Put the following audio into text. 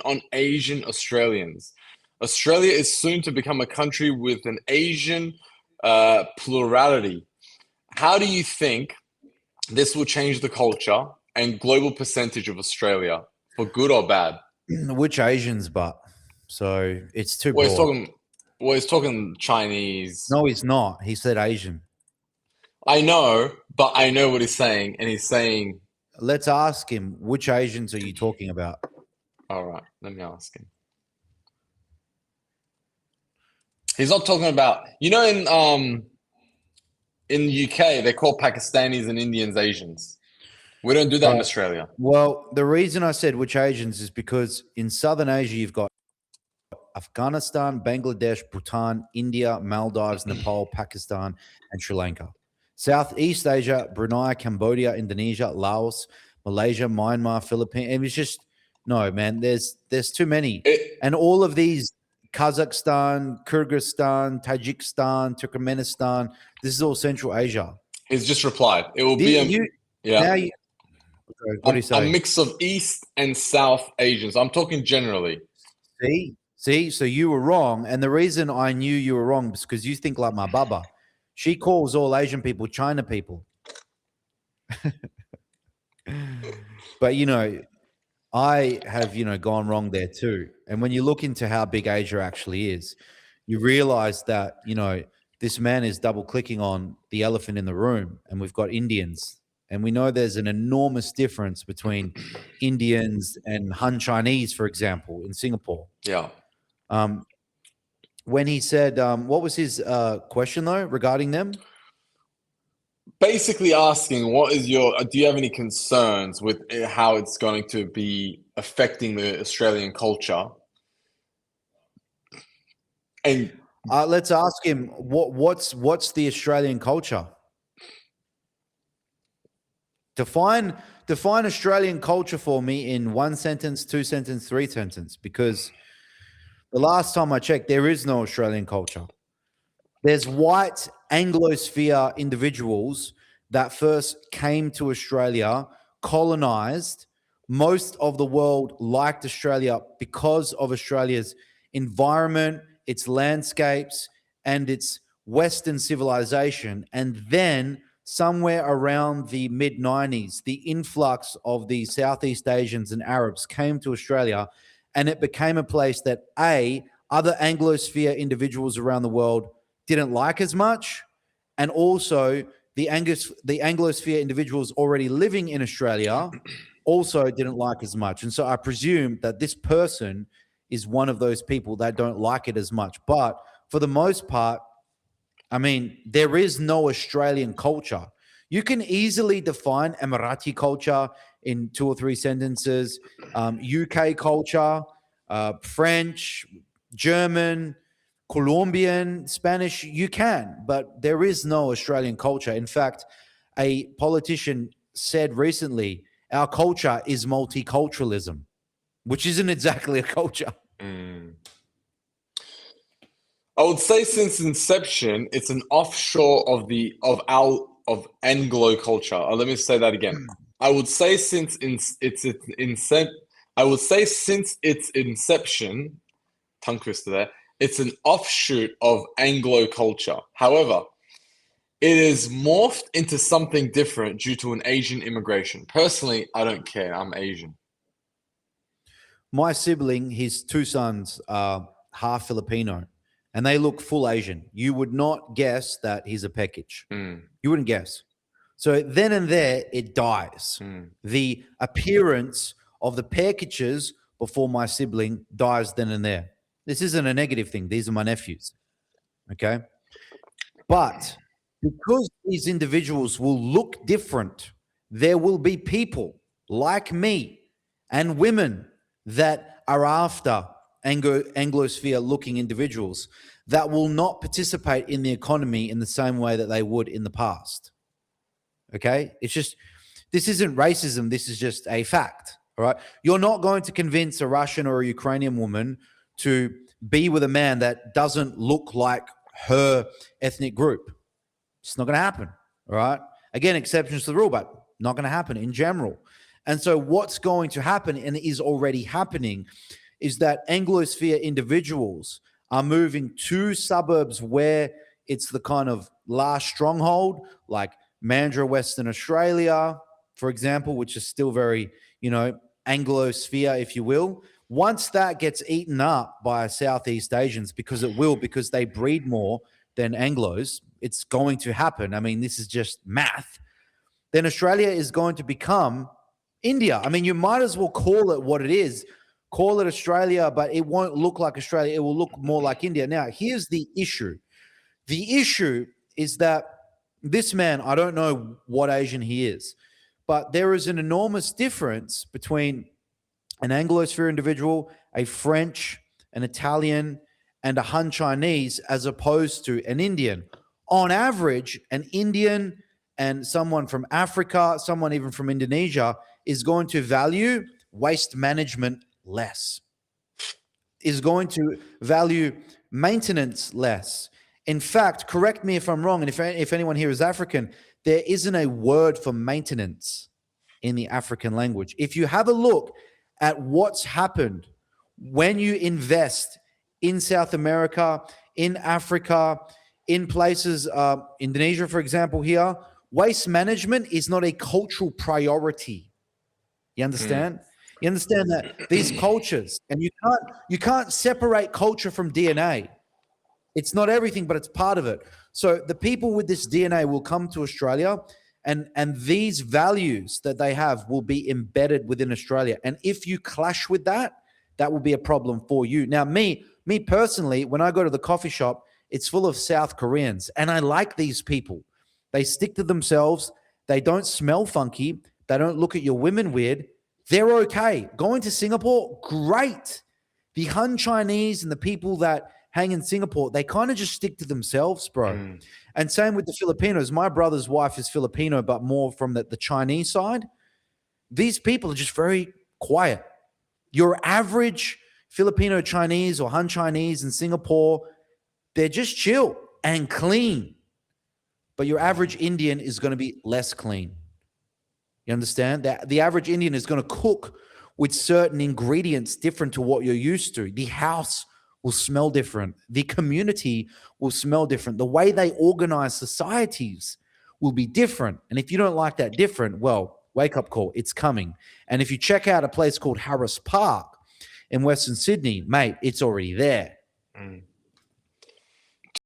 on Asian Australians. Australia is soon to become a country with an Asian plurality. How do you think this will change the culture and global percentage of Australia for good or bad? Which Asians, but so it's too Well, broad. he's talking Chinese. No, he's not. He said Asian. I know, but I know what he's saying, and he's saying, Let's ask him, which Asians are you talking about? all right, let me ask him. He's not talking about, in the UK, they call Pakistanis and Indians Asians. We don't do that in Australia. Well, the reason I said which Asians is because in Southern Asia, you've got Afghanistan, Bangladesh, Bhutan, India, Maldives, Nepal, Pakistan, and Sri Lanka. Southeast Asia, Brunei, Cambodia, Indonesia, Laos, Malaysia, Myanmar, Philippines. It was just, no, man, there's too many. And all of these, Kazakhstan, Kyrgyzstan, Tajikistan, Turkmenistan, this is all Central Asia. He's just replied. It will be a mix of East and South Asians. I'm talking generally. See, so you were wrong. And the reason I knew you were wrong is because you think like my baba. She calls all Asian people China people. But, I have, gone wrong there too. And when you look into how big Asia actually is, you realize that, this man is double clicking on the elephant in the room, and we've got Indians. And we know there's an enormous difference between Indians and Han Chinese, for example, in Singapore. Yeah. When he said, what was his question though regarding them? Basically asking, do you have any concerns with how it's going to be affecting the Australian culture? And let's ask him what's the Australian culture? Define Australian culture for me in 1 sentence, 2 sentence, 3 sentence, because the last time I checked, there is no Australian culture. There's white Anglosphere individuals that first came to Australia, colonized. Most of the world liked Australia because of Australia's environment, its landscapes, and its Western civilization. And then somewhere around the mid-90s, the influx of the Southeast Asians and Arabs came to Australia, and it became a place that, other Anglosphere individuals around the world didn't like as much, and also the Anglosphere individuals already living in Australia also didn't like as much. And so I presume that this person is one of those people that don't like it as much. But for the most part, I mean, there is no Australian culture. You can easily define Emirati culture in 2 or 3 sentences, UK culture, French, German, Colombian, Spanish, you can, but there is no Australian culture. In fact, a politician said recently, our culture is multiculturalism, which isn't exactly a culture. I would say since inception, it's an offshore of Anglo culture. Let me say that again. I would say since its inception, tongue twister there, it's an offshoot of Anglo culture. However, it is morphed into something different due to an Asian immigration. Personally, I don't care. I'm Asian. My sibling, his 2 sons are half Filipino, and they look full Asian. You would not guess that he's a Pekich. You wouldn't guess. So then and there, it dies. The appearance of the Pekiches before my sibling dies then and there. This isn't a negative thing. These are my nephews. Okay? But because these individuals will look different, there will be people like me and women that are after Anglosphere-looking individuals that will not participate in the economy in the same way that they would in the past. Okay? It's just, this isn't racism. This is just a fact. All right? You're not going to convince a Russian or a Ukrainian woman to be with a man that doesn't look like her ethnic group. It's not going to happen. All right? Again, exceptions to the rule, but not going to happen in general. And so what's going to happen, and is already happening, is that Anglosphere individuals are moving to suburbs where it's the kind of last stronghold, like Mandurah, Western Australia, for example, which is still very, Anglosphere, if you will. Once that gets eaten up by Southeast Asians, because it will, because they breed more than Anglos, it's going to happen. I mean, this is just math. Then Australia is going to become India. I mean, you might as well call it what it is. Call it Australia, but it won't look like Australia. It will look more like India. Now, here's the issue. The issue is that this man, I don't know what Asian he is, but there is an enormous difference between an Anglosphere individual, a French, an Italian, and a Han Chinese, as opposed to an Indian. On average, an Indian and someone from Africa, someone even from Indonesia, is going to value waste management less, is going to value maintenance less. In fact, correct me if I'm wrong, and if anyone here is African, there isn't a word for maintenance in the African language. If you have a look at what's happened when you invest in South America, in Africa, in places, Indonesia, for example, here, waste management is not a cultural priority. You understand? You understand that these cultures, and you can't separate culture from DNA. It's not everything, but it's part of it. So the people with this DNA will come to Australia, and these values that they have will be embedded within Australia. And if you clash with that, that will be a problem for you. Now, me personally, when I go to the coffee shop, it's full of South Koreans, and I like these people. They stick to themselves. They don't smell funky. They don't look at your women weird. They're okay. Going to Singapore, great. The Han Chinese and the people that hang in Singapore, they kind of just stick to themselves, bro. And same with the Filipinos. My brother's wife is Filipino, but more from the Chinese side. These people are just very quiet. Your average Filipino Chinese or Han Chinese in Singapore, they're just chill and clean. But your average Indian is going to be less clean. You understand? That the average Indian is going to cook with certain ingredients different to what you're used to. The house will smell different. The community will smell different. The way they organize societies will be different. And if you don't like that different, well, wake up call. It's coming. And if you check out a place called Harris Park in Western Sydney, mate, it's already there.